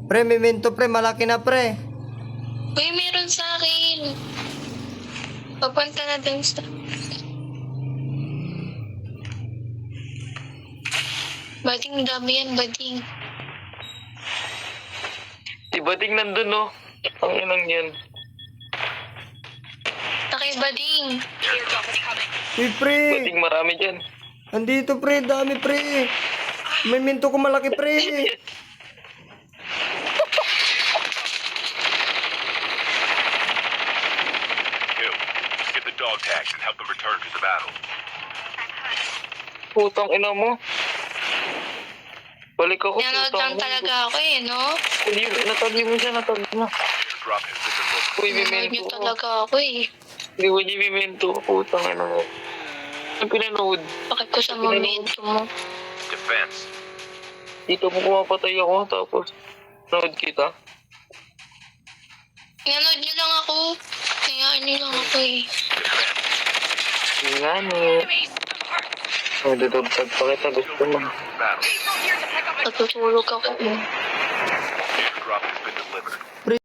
Pre, memento pre, malaki na pre. Uy, meron sa akin. Papunta na dun sa... Bading, dami yan, bading. Si Bading nandun, no? Ang inang yan. Nakay bading. Uy pre, Bading marami dyan. andito pre, dami pre. Memento ko malaki pre. Kill. Get the dog tags and help them return to the battle. Putang ina mo. Balik ako. Nanood lang talaga ako eh, no? Natagi mo siya, natagi mo. Airdrop has been delivered. Uy, Nanood memento niyo ko. talaga ako eh. Hindi ko niya memento. Putang ina mo. Ang pinanood. Bakit ko sa momento mo? Defense. Dito mo kumapatay ako, tapos nanood kita. Nanood niyo lang ako. Hayaan niyo lang ako eh. Hindi nga ni. Oh, dudugtag pa kita. Gusto mo. Battle. Natutulog ako eh. Airdrop has been delivered.